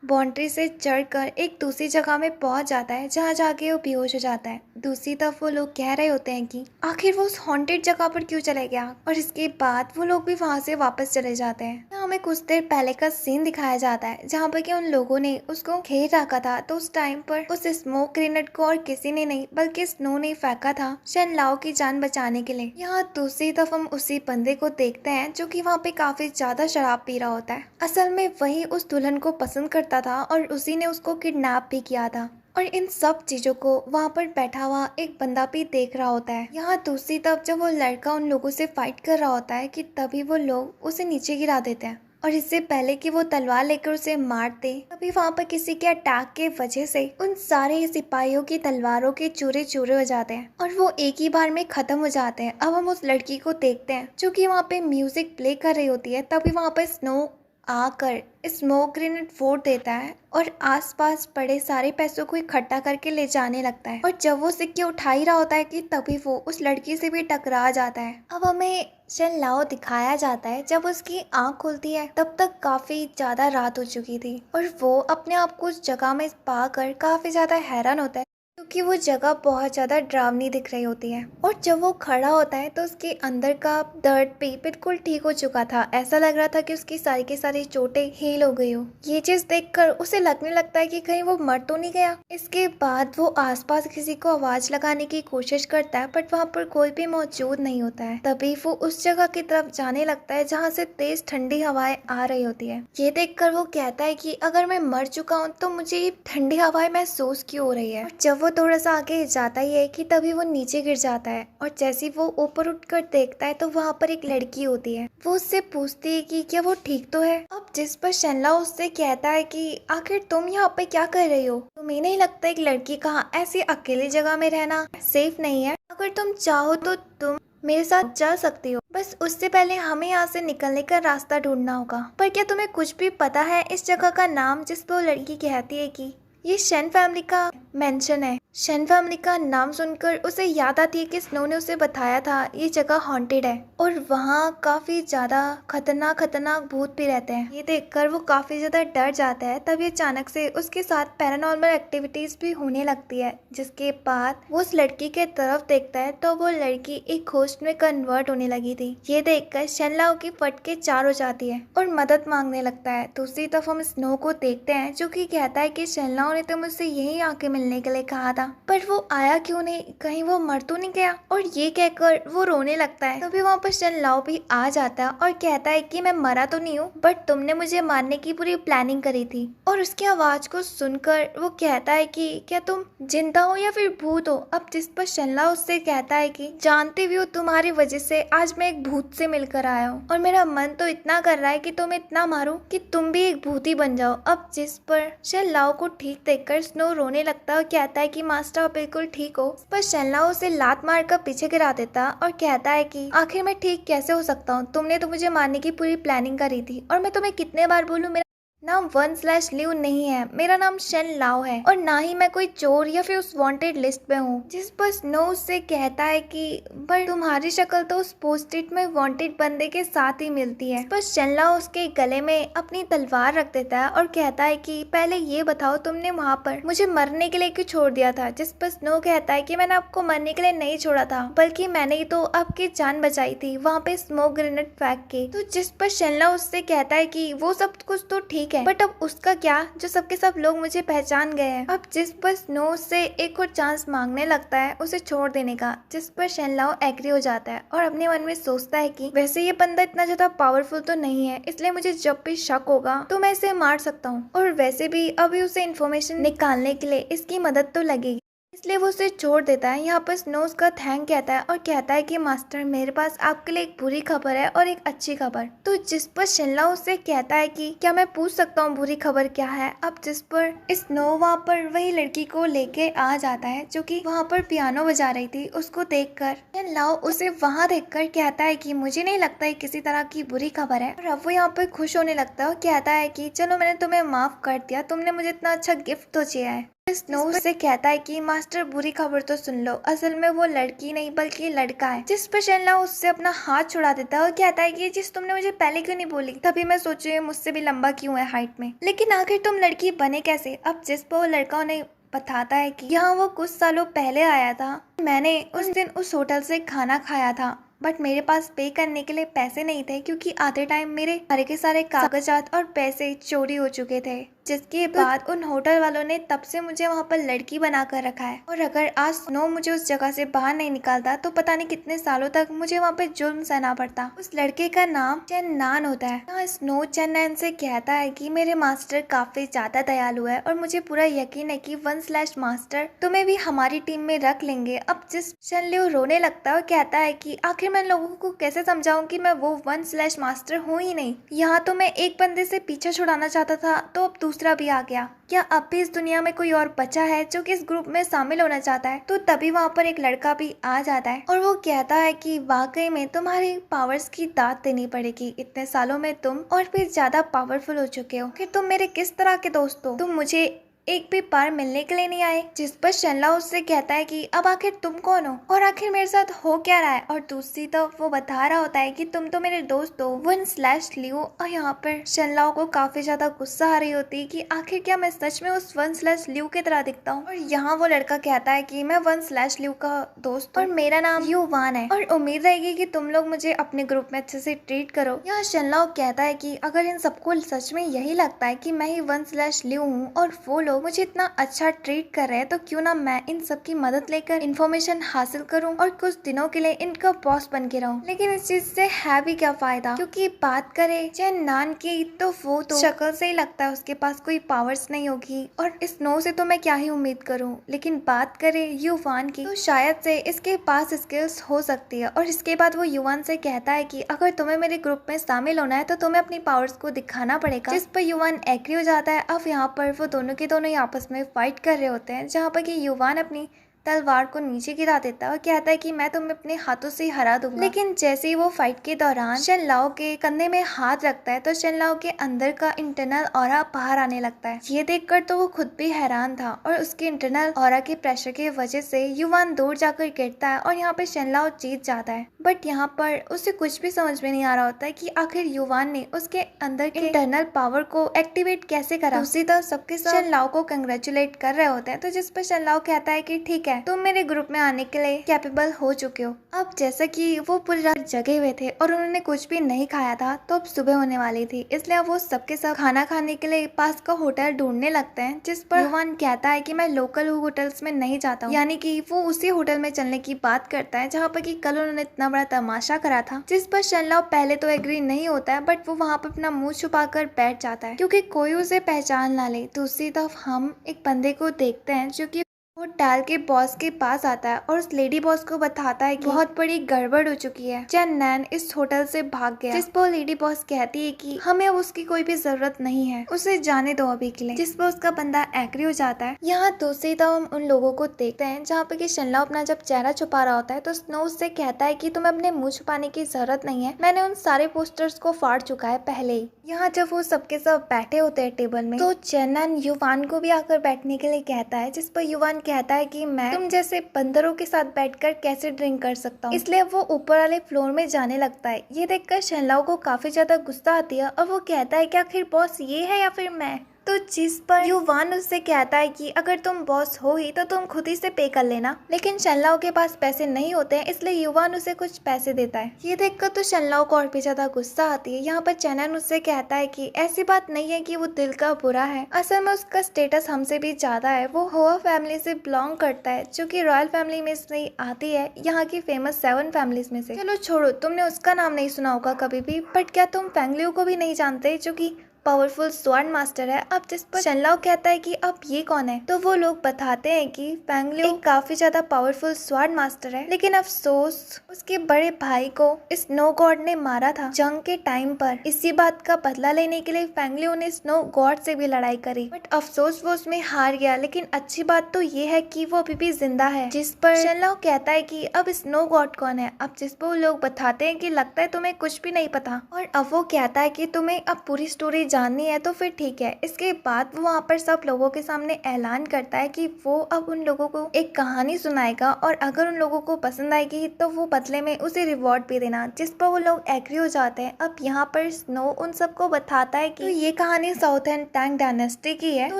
बाउंड्री से चढ़कर एक दूसरी जगह में पहुंच जाता है, जहां जाके वो बेहोश हो जाता है। दूसरी तरफ वो लोग कह रहे होते हैं कि आखिर वो उस हॉन्टेड जगह पर क्यों चले गया, और इसके बाद वो लोग भी वहां से वापस चले जाते हैं। हमें कुछ देर पहले का सीन दिखाया जाता है, जहाँ पर कि उन लोगों ने उसको घेर रखा था। तो उस टाइम पर उस स्मोक ग्रेनेड को और किसी ने नहीं बल्कि स्नो ने फेंका था शनलाओ की जान बचाने के लिए। यहाँ दूसरी तरफ हम उसी बंदे को देखते हैं, जो कि वहाँ पे काफी ज्यादा शराब पी रहा होता है। असल में वही उस दुल्हन को पसंद करता था और उसी ने उसको किडनैप भी किया था। और इन सब चीजों को वहाँ पर बैठा हुआ एक बंदा भी देख रहा होता है। यहाँ दूसरी तरफ जब वो लड़का उन लोगों से फाइट कर रहा होता है कि तभी वो लोग उसे नीचे गिरा देते हैं, और इससे पहले कि वो तलवार लेकर उसे मार दे तभी वहाँ पर किसी के अटैक के वजह से उन सारे सिपाहियों की तलवारों के चूरे चूरे हो जाते हैं और वो एक ही बार में खत्म हो जाते हैं। अब हम उस लड़की को देखते हैं जो कि वहाँ पे म्यूजिक प्ले कर रही होती है। तभी वहाँ पर स्नो आकर स्मोक ग्रेनेड फोड़ देता है और आसपास पड़े सारे पैसों को इकट्ठा करके ले जाने लगता है। और जब वो सिक्के उठा ही रहा होता है कि तभी वो उस लड़की से भी टकरा जाता है। अब हमें शेन लाओ दिखाया जाता है जब उसकी आंख खुलती है तब तक काफी ज्यादा रात हो चुकी थी और वो अपने आप को उस जगह में पाकर काफी ज्यादा हैरान होता है क्योंकि वो जगह बहुत ज्यादा डरावनी दिख रही होती है। और जब वो खड़ा होता है तो उसके अंदर का दर्द भी बिल्कुल ठीक हो चुका था। ऐसा लग रहा था कि उसकी सारी की सारी चोटें हील हो गई हो। ये चीज देखकर उसे लगने लगता है कि कहीं वो मर तो नहीं गया। इसके बाद वो आसपास किसी को आवाज लगाने की कोशिश करता है बट वहाँ पर कोई भी मौजूद नहीं होता है। तभी वो उस जगह की तरफ जाने लगता है जहाँ से तेज ठंडी हवाएं आ रही होती है। ये देखकर वो कहता है कि अगर मैं मर चुका हूँ तो मुझे ये ठंडी हवाएं महसूस क्यों हो रही है। और जब वो थोड़ा सा आगे जाता ही है कि तभी वो नीचे गिर जाता है और जैसे वो ऊपर उठकर देखता है तो वहाँ पर एक लड़की होती है। वो उससे पूछती है कि क्या वो ठीक तो है। अब जिस पर शेनला उससे कहता है कि आखिर तुम यहाँ पे क्या कर रही हो, तुम्हें नहीं लगता एक लड़की का ऐसी अकेली जगह में रहना सेफ नहीं है। अगर तुम चाहो तो तुम मेरे साथ जा सकती हो, बस उससे पहले हमें यहाँ से निकलने का रास्ता ढूंढना होगा। पर क्या तुम्हें कुछ भी पता है इस जगह का नाम जिस पर वो लड़की कहती है कि ये शेन फैमिली का मेंशन है। शेन फैमिली का नाम सुनकर उसे याद आती है कि स्नो ने उसे बताया था ये जगह हॉन्टेड है और वहाँ काफी ज्यादा खतरनाक भूत भी रहते हैं। ये देखकर वो काफी ज्यादा डर जाता है। तभी अचानक से उसके साथ पैरानॉर्मल एक्टिविटीज भी होने लगती है, जिसके बाद वो उस लड़की के तरफ देखता है तो वो लड़की एक होस्ट में कन्वर्ट होने लगी थी। ये देखकर शेनलाओ की फटके चार हो जाती है और मदद मांगने लगता है। दूसरी तरफ हम स्नो को देखते हैं जो कि कहता है कि शेनलाओ ने तो मुझसे यही आके मिलने के लिए कहा था पर वो आया क्यों नहीं, कहीं वो मर तो नहीं गया। और ये कहकर वो रोने लगता है। तभी वहाँ पर शेनलाओ भी आ जाता है और कहता है कि मैं मरा तो नहीं हूँ बट तुमने मुझे मारने की पूरी प्लानिंग करी थी। और उसकी आवाज को सुनकर वो कहता है कि क्या तुम जिंदा हो या फिर भूत हो। अब जिस पर शेनलाओ उससे कहता है कि जानती भी हो तुम्हारी वजह से आज मैं एक भूत से मिलकर आया हूँ और मेरा मन तो इतना कर रहा है कि तुम्हें इतना मारूं कि तुम भी एक भूत ही बन जाओ। अब जिस पर शेनलाओ को ठीक देखकर स्नो रोने लगता है और कहता है कि मास्टर आप बिल्कुल ठीक हो। पर शेनलाओ उसे लात मारकर पीछे गिरा देता और कहता है कि आखिर मैं ठीक कैसे हो सकता हूँ, तुमने तो मुझे मारने की पूरी प्लानिंग करी थी और मैं तुम्हें कितने बार बोलूं मेरा नाम 1/लिव नहीं है, मेरा नाम शेन लाओ है और ना ही मैं कोई चोर या फिर उस वांटेड लिस्ट पे हूँ। जिस पर स्नो उससे कहता है कि पर तुम्हारी शक्ल तो उस पोस्टिट में वांटेड बंदे के साथ ही मिलती है। पर शेन लाओ उसके गले में अपनी तलवार रख देता है और कहता है कि पहले ये बताओ तुमने वहाँ पर मुझे मरने के लिए क्यों छोड़ दिया था। जिस पर स्नो कहता है कि मैंने आपको मरने के लिए नहीं छोड़ा था बल्कि मैंने ही तो आपकी जान बचाई थी वहाँ पे स्मोक ग्रेनेड फेंक के। तो जिस पर शेन लाओ उससे कहता है कि वो सब कुछ तो ठीक है बट अब उसका क्या जो सबके सब लोग मुझे पहचान गए हैं। अब जिस पर स्नो से एक और चांस मांगने लगता है उसे छोड़ देने का, जिस पर शेनलाओ एग्री हो जाता है और अपने मन में सोचता है कि वैसे ये बंदा इतना ज्यादा पावरफुल तो नहीं है इसलिए मुझे जब भी शक होगा तो मैं इसे मार सकता हूँ और वैसे भी अभी उसे इन्फॉर्मेशन निकालने के लिए इसकी मदद तो लगेगी, इसलिए वो उसे छोड़ देता है। यहाँ पर स्नो उसका थैंक कहता है और कहता है कि मास्टर मेरे पास आपके लिए एक बुरी खबर है और एक अच्छी खबर। तो जिस पर शेनलाओ उससे कहता है कि क्या मैं पूछ सकता हूँ बुरी खबर क्या है। अब जिस पर स्नो वहाँ पर वही लड़की को लेके आ जाता है जो कि वहाँ पर पियानो बजा रही थी। उसको देखकर शेनलाओ उसे वहाँ देखकर कहता है कि मुझे नहीं लगता है किसी तरह की बुरी खबर है। और अब वो यहाँ पर खुश होने लगता है और कहता है कि चलो मैंने तुम्हें माफ कर दिया, तुमने मुझे इतना अच्छा गिफ्ट तो दिया है। स्नो से कहता है कि मास्टर बुरी खबर तो सुन लो, असल में वो लड़की नहीं बल्कि लड़का है। जिस पर शेनलाओ उससे अपना हाथ छुड़ा देता है और कहता है कि ये चीज तुमने मुझे पहले क्यों नहीं बोली, तभी मैं सोची मुझसे भी लंबा क्यों है हाइट में, लेकिन आखिर तुम लड़की बने कैसे। अब जिस पर वो लड़का उन्हें बताता है कि यहाँ वो कुछ सालों पहले आया था, मैंने उस दिन उस होटल से खाना खाया था बट मेरे पास पे करने के लिए पैसे नहीं थे क्योंकि आधे टाइम मेरे सारे के सारे कागजात और पैसे चोरी हो चुके थे। जिसके बाद उन होटल वालों ने तब से मुझे वहाँ पर लड़की बना कर रखा है और अगर आज स्नो मुझे उस जगह से बाहर नहीं निकालता तो पता नहीं कितने सालों तक मुझे वहाँ पे जुल्म सहना पड़ता। उस लड़के का नाम चेन्नान होता है। यहाँ स्नो चेन्नान से कहता है कि मेरे मास्टर काफी ज्यादा दयालु है और मुझे पूरा यकीन है कि 1/मास्टर तुम्हें भी हमारी टीम में रख लेंगे। अब जिस शेनलियो रोने लगता है और कहता है कि आखिर मैं लोगों को कैसे समझाऊं कि मैं वो 1/मास्टर हूँ ही नहीं। यहाँ तो मैं एक बंदे से पीछा छुड़ाना चाहता था तो अब दूसरा भी आ गया। क्या अब भी इस दुनिया में कोई और बचा है जो कि इस ग्रुप में शामिल होना चाहता है? तो तभी वहाँ पर एक लड़का भी आ जाता है और वो कहता है कि वाकई में तुम्हारी पावर्स की दाद देनी पड़ेगी। इतने सालों में तुम और भी ज्यादा पावरफुल हो चुके हो। फिर तुम मेरे किस तरह के दोस्त हो? तुम मुझे एक भी बार मिलने के लिए नहीं आए। जिस पर शनलाओ उससे कहता है कि अब आखिर तुम कौन हो और आखिर मेरे साथ हो क्या रहा है। और दूसरी तरफ वो बता रहा होता है कि तुम तो मेरे दोस्त हो वन/लियो। और यहाँ पर शनलाओ को काफी ज्यादा गुस्सा आ रही होती है कि आखिर क्या मैं सच में उस वन/लियो की तरह दिखता हूँ। और यहाँ वो लड़का कहता है कि मैं वन/लियो का दोस्त और मेरा नाम युवान है और उम्मीद रहेगी कि तुम लोग मुझे अपने ग्रुप में अच्छे से ट्रीट करो। यहाँ शनलाओ कहता है कि अगर इन सबको सच में यही लगता है कि मैं ही वन/लियो हूँ और वो लोग मुझे इतना अच्छा ट्रीट कर रहे हैं, तो क्यों ना मैं इन सब की मदद लेकर इन्फॉर्मेशन हासिल करूं और कुछ दिनों के लिए इनका बॉस बन के रहूं। लेकिन इस चीज से है भी क्या फायदा, क्योंकि बात करें चेन्नान की तो वो तो शक्ल से ही लगता है उसके पास कोई पावर्स नहीं होगी और स्नो से तो मैं क्या ही उम्मीद करूं। लेकिन बात करें युवान की तो शायद से इसके पास स्किल्स हो सकती है। और इसके बाद वो युवान से कहता है कि अगर तुम्हें मेरे ग्रुप में शामिल होना है तो तुम्हें अपनी पावर्स को दिखाना पड़ेगा। जिस पर युवान एग्री हो जाता है। अब यहाँ पर वो दोनों के दोनों आपस में फाइट कर रहे होते हैं, जहाँ पर कि युवान अपनी तलवार को नीचे गिरा देता है और कहता है कि मैं तुम्हें अपने हाथों से हरा दूंगा। लेकिन जैसे ही वो फाइट के दौरान शनलाओ के कंधे में हाथ रखता है तो शनलाओ के अंदर का इंटरनल ऑरा बाहर आने लगता है। ये देखकर तो वो खुद भी हैरान था और उसके इंटरनल ऑरा के प्रेशर की वजह से युवान दूर जाकर गिरता है और यहाँ पे शनलाओ जीत जाता है। बट यहाँ पर उसे कुछ भी समझ में नहीं आ रहा होता है कि आखिर युवान ने उसके अंदर के इंटरनल पावर को एक्टिवेट कैसे करा। दूसरी तरफ सबके साथ शनलाओ को कंग्रेचुलेट कर रहे होते हैं, तो जिस पर शनलाओ कहता है कि ठीक है तुम मेरे ग्रुप में आने के लिए कैपेबल हो चुके हो। अब जैसा कि वो पूरी रात जगे हुए थे और उन्होंने कुछ भी नहीं खाया था, तो अब सुबह होने वाली थी, इसलिए वो सबके सब खाना खाने के लिए पास का होटल ढूंढने लगते हैं। जिस पर युवान कहता है कि मैं लोकल होटल्स में नहीं जाता हूँ, यानी कि वो उसी होटल में चलने की बात करता है जहाँ पर कि कल उन्होंने इतना बड़ा तमाशा करा था। जिस पर शनलाओ पहले तो एग्री नहीं होता है, बट वो वहाँ पर अपना मुंह छुपाकर बैठ जाता है क्योंकि कोई उसे पहचान ना ले। दूसरी तरफ हम एक बंदे को देखते हैं जो कि वो डाल के बॉस के पास आता है और उस लेडी बॉस को बताता है कि बहुत बड़ी गड़बड़ हो चुकी है, चेन्नन इस होटल से भाग गया। जिस पर लेडी बॉस कहती है कि हमें अब उसकी कोई भी जरूरत नहीं है, उसे जाने दो अभी के लिए। जिस पर उसका बंदा एग्री हो जाता है। यहाँ दूसरी तरफ हम उन लोगों को देखते हैं जहाँ पे कि शनलाओ अपना जब चेहरा छुपा रहा होता है तो स्नो उससे कहता है कि तुम्हें अपने मुंह छुपाने की जरूरत नहीं है, मैंने उन सारे पोस्टर्स को फाड़ चुका है पहले ही। यहाँ जब वो सबके सब बैठे होते हैं टेबल में तो चेन्नन युवान को भी आकर बैठने के लिए कहता है। जिस पर युवान कहता है कि मैं तुम जैसे बंदरों के साथ बैठकर कैसे ड्रिंक कर सकता हूँ, इसलिए वो ऊपर वाले फ्लोर में जाने लगता है। ये देखकर शनलाओ को काफी ज्यादा गुस्सा आती है और वो कहता है कि आखिर बॉस ये है या फिर मैं। तो जिस पर युवान उससे कहता है कि अगर तुम बॉस हो ही तो तुम खुद ही से पे कर लेना। लेकिन शनलाओ के पास पैसे नहीं होते हैं, इसलिए युवान उसे कुछ पैसे देता है। ये देखकर तो शनलाओ को और भी ज्यादा गुस्सा आती है। यहाँ पर चेन्नन उससे कहता है कि ऐसी बात नहीं है कि वो दिल का बुरा है, असल में उसका स्टेटस हमसे भी ज्यादा है। वो होआ फैमिली से बिलोंग करता है जो कि रॉयल फैमिली में से आती है, यहाँ की फेमस 7 फैमिलीज में से। चलो छोड़ो, तुमने उसका नाम नहीं सुना होगा कभी भी, बट क्या तुम फेंगलियो को भी नहीं जानते जो कि पावरफुल स्वॉर्ड मास्टर है। अब जिस पर शनलाओ कहता है कि अब ये कौन है, तो वो लोग बताते हैं कि फेंगलियो काफी ज्यादा पावरफुल स्वॉर्ड मास्टर है, लेकिन अफसोस उसके बड़े भाई को स्नो गॉड ने मारा था जंग के टाइम पर। इसी बात का बदला लेने के लिए फेंगलियो ने स्नो गॉड से भी लड़ाई करी, बट अफसोस वो उसमें हार गया। लेकिन अच्छी बात तो ये है कि वो अभी भी जिंदा है। जिस पर शनलाओ कहता है कि अब स्नो गॉड कौन है। अब जिस पर वो लोग बताते हैं कि लगता है तुम्हें कुछ भी नहीं पता, और अब वो कहता है कि तुम्हें अब पूरी स्टोरी जाननी है तो फिर ठीक है। इसके बाद वो वहाँ पर सब लोगों के सामने ऐलान करता है कि वो अब उन लोगों को एक कहानी सुनाएगा और अगर उन लोगों को पसंद आएगी तो वो बदले में उसे रिवॉर्ड भी देना। जिस पर वो लोग एग्री हो जाते हैं। अब यहाँ पर स्नो उन सबको बताता है कि तो ये कहानी साउथर्न टैंग डायनेस्टी की है। तो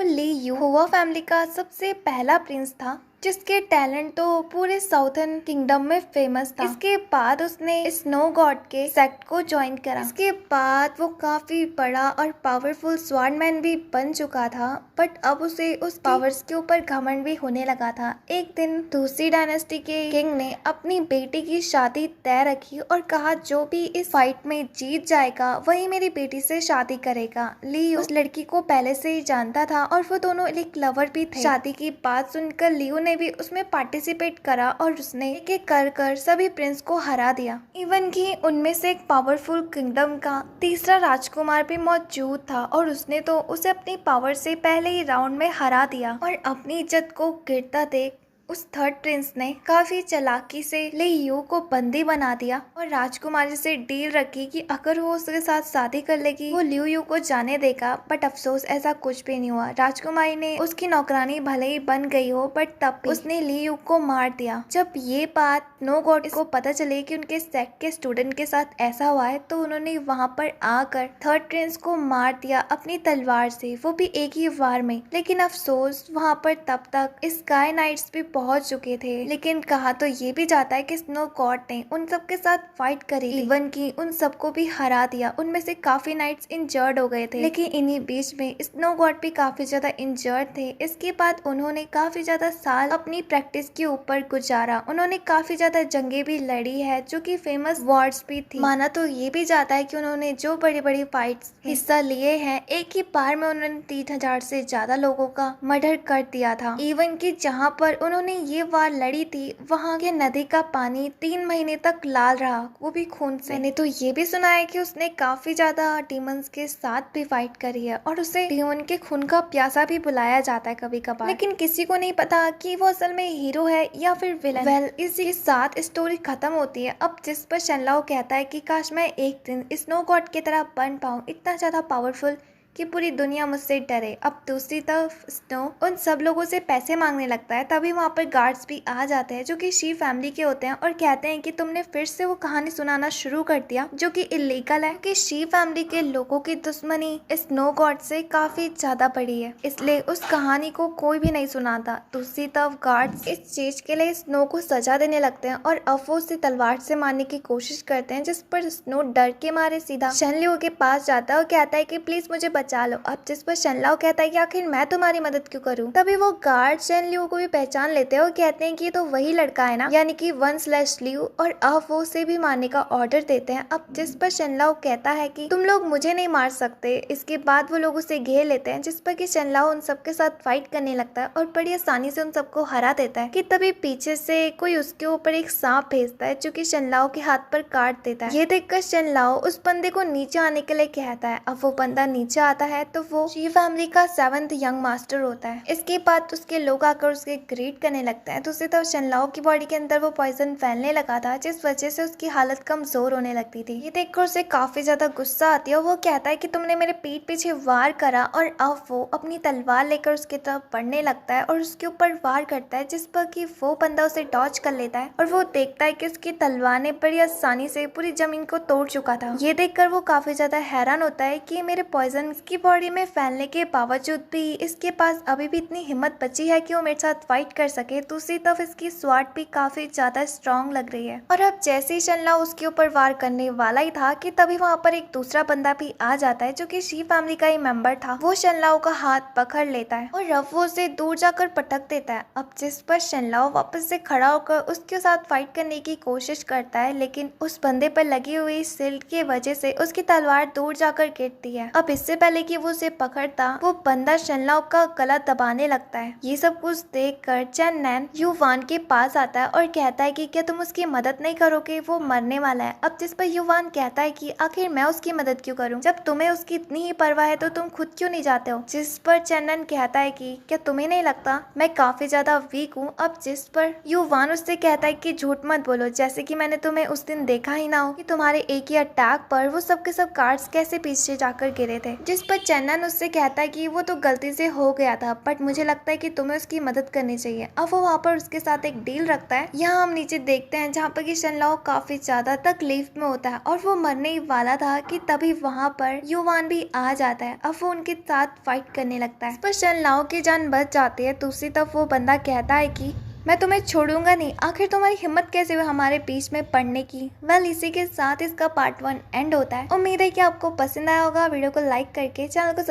ली यू होवा फैमिली का सबसे पहला प्रिंस था जिसके टैलेंट तो पूरे साउथर्न किंगडम में फेमस था। इसके बाद उसने स्नो गॉड के सेक्ट को ज्वाइन करा। इसके बाद वो काफी बड़ा और पावरफुल स्वॉर्डमैन भी बन चुका था, बट अब उसे उस पावर्स के ऊपर घमंड भी होने लगा था। एक दिन दूसरी डायनेस्टी के किंग ने अपनी बेटी की शादी तय रखी और कहा जो भी इस फाइट में जीत जाएगा वही मेरी बेटी से शादी करेगा। लियो उस लड़की को पहले से ही जानता था और वो दोनों एक लवर भी थे। शादी की बात सुनकर लियो ने भी उसमें पार्टिसिपेट करा और उसने एक एक कर सभी प्रिंस को हरा दिया। इवन कि उनमें से एक पावरफुल किंगडम का तीसरा राजकुमार भी मौजूद था और उसने तो उसे अपनी पावर से पहले ही राउंड में हरा दिया। और अपनी इज्जत को गिरता देख उस थर्ड प्रिंस ने काफी चालाकी से लियू को बंदी बना दिया और राजकुमारी से डील रखी कि अगर वो उसके साथ शादी कर लेगी वो लियू को जाने देगा। बट अफसोस ऐसा कुछ भी नहीं हुआ। राजकुमारी ने उसकी नौकरानी भले ही बन गई हो बट तब भी उसने लियू को मार दिया। जब ये बात स्नो गॉड को पता चले कि उनके सेक्ट के स्टूडेंट के साथ ऐसा हुआ है तो उन्होंने वहाँ पर आकर थर्ड प्रिंस को मार दिया अपनी तलवार से, वो भी एक ही वार में। लेकिन अफसोस वहाँ पर तब तक स्काई नाइट्स भी पहुंच चुके थे। लेकिन कहा तो ये भी जाता है कि स्नो गॉड ने उन सबके साथ फाइट करी, इवन की उन सबको भी हरा दिया। उनमें से काफी नाइट्स इंजर्ड हो गए थे। लेकिन इन्हीं बीच में स्नो गॉड भी काफी ज्यादा इंजर्ड थे। इसके बाद उन्होंने काफी ज्यादा साल अपनी प्रैक्टिस के ऊपर गुजारा। उन्होंने काफी ज्यादा जंगे भी लड़ी है जो कि फेमस वॉर्स भी थी। माना तो ये भी जाता है कि उन्होंने जो बड़ी बड़ी फाइट्स हिस्सा लिए हैं एक ही बार में उन्होंने 3000 से ज्यादा लोगों का मर्डर कर दिया था। इवन की जहाँ पर उन्होंने ये वार लड़ी थी वहाँ के नदी का पानी 3 महीने तक लाल रहा, वो भी खून से। मैंने तो ये भी सुना है कि उसने काफी ज्यादा डीमंस के साथ भी फाइट करी है और उसे डीमन के खून का प्यासा भी बुलाया जाता है कभी कभार। लेकिन किसी को नहीं पता कि वो असल में हीरो है या फिर विलन। इसी के साथ स्टोरी खत्म होती है। अब जिस पर शनलाओ कहता है कि काश मैं एक दिन स्नो गॉड की तरह बन पाऊं, इतना ज्यादा पावरफुल कि पूरी दुनिया मुझसे डरे। अब दूसरी तरफ स्नो उन सब लोगों से पैसे मांगने लगता है। तभी वहाँ पर गार्ड्स भी आ जाते हैं जो कि शी फैमिली के होते हैं और कहते हैं कि तुमने फिर से वो कहानी सुनाना शुरू कर दिया जो कि इलीगल है, कि शी फैमिली के लोगों की दुश्मनी स्नो गॉड से काफी ज्यादा बड़ी है, इसलिए उस कहानी को कोई भी नहीं सुनाता। दूसरी तरफ गार्ड्स इस चीज के लिए स्नो को सजा देने लगते हैं और अब वो उसे तलवार से मारने की कोशिश करते हैं, जिस पर स्नो डर के मारे सीधा शनलियो के पास जाता है और कहता है कि प्लीज मुझे बचा लो। अब जिस पर शनलाओ कहता है कि आखिर मैं तुम्हारी मदद क्यों करूं। तभी वो गार्ड शनलियो को भी पहचान लेते हैं और कहते हैं कि ये तो वही लड़का है ना, यानी कि 1/लियू, और अब वो उसे भी मारने का ऑर्डर देते हैं। अब जिस पर शनलाओ कहता है कि तुम लोग मुझे नहीं मार सकते। इसके बाद वो लोग उसे घेर लेते हैं, जिस पर कि शनलाओ उन सबके साथ फाइट करने लगता है और बड़ी आसानी से उन सबको हरा देता है। कि तभी पीछे से कोई उसके ऊपर एक सांप भेजता है जो कि शनलाओ के हाथ पर काट देता है। ये देखकर शनलाओ उस बंदे को नीचे आने के लिए कहता है। अब वो बंदा नीचे आता है तो वो शी फैमिली का 7th यंग मास्टर होता है। इसके बाद उसके लोग आकर उसके ग्रीट करने लगते हैं। दूसरी तरफ शनलाओ की बॉडी के अंदर वो पॉइजन फैलने लगा था, जिस वजह से उसकी हालत कमजोर होने लगती थी। ये देखकर उसे काफी ज्यादा गुस्सा आती है और वो कहता है कि तुमने मेरे पीठ पीछे वार करा, और अब वो अपनी तलवार लेकर उसकी तरफ बढ़ने लगता है और उसके ऊपर वार करता है, जिस पर कि वो बंदा उसे डॉज कर लेता है और वो देखता है कि उसकी तलवार ने बड़ी आसानी से पूरी जमीन को तोड़ चुका था। ये देखकर वो काफी ज्यादा हैरान होता है कि मेरे पॉइजन की बॉडी में फैलने के बावजूद भी इसके पास अभी भी इतनी हिम्मत बची है कि वो मेरे साथ फाइट कर सके। दूसरी तरफ इसकी स्वाट भी काफी ज्यादा स्ट्रॉन्ग लग रही है। और अब जैसे ही शनलाओ उसके ऊपर वार करने वाला ही था कि तभी वहाँ पर एक दूसरा बंदा भी आ जाता है जो कि शी फैमिली का ही मेंबर था। वो शनलाओ का हाथ पकड़ लेता है और अब वो उसे दूर जाकर पटक देता है। अब जिस पर शनलाओ वापस से खड़ा होकर उसके साथ फाइट करने की कोशिश करता है, लेकिन उस बंदे पर लगी हुई सिल्क की वजह से उसकी तलवार दूर जाकर गिरती है। अब इससे पहले कि वो उसे पकड़ता वो बंदा शनलाओ का गला दबाने लगता है। ये सब कुछ देखकर चेन नैन युवान के पास आता है और कहता है कि क्या तुम उसकी मदद नहीं करोगे, वो मरने वाला है। अब जिस पर युवान कहता है कि आखिर मैं उसकी मदद क्यों करूं, जब तुम्हें उसकी इतनी ही परवाह है तो तुम खुद क्यों नहीं जाते हो। जिस पर चेन्नन कहता है कि क्या तुम्हें नहीं लगता मैं काफी ज्यादा वीक हूँ। अब जिस पर युवान उससे कहता है कि झूठ मत बोलो, जैसे कि मैंने तुम्हें उस दिन देखा ही ना हो कि तुम्हारे एक ही अटैक पर वो सब के सब गार्ड्स कैसे पीछे जाकर गिरे थे। जिस पर चेन्नन उससे कहता है कि वो तो गलती से हो गया था, बट मुझे लगता है कि तुम्हें उसकी मदद करनी चाहिए। अब वो वहाँ पर उसके साथ एक डील रखता है। यहाँ हम नीचे देखते हैं जहाँ पर कि शनलाओ काफी ज्यादा तकलीफ में होता है और वो मरने ही वाला था कि तभी वहाँ पर युवान भी आ जाता है। अब वो उनके साथ फाइट करने लगता है, इस पर शनलाओ की जान बच जाती है। दूसरी तरफ वो बंदा कहता है कि मैं तुम्हें छोड़ूंगा नहीं, आखिर तुम्हारी हिम्मत कैसे हुई हमारे बीच में पढ़ने की। इसी के साथ इसका पार्ट 1 एंड होता है। उम्मीद है कि आपको पसंद आया होगा। वीडियो को लाइक करके चैनल को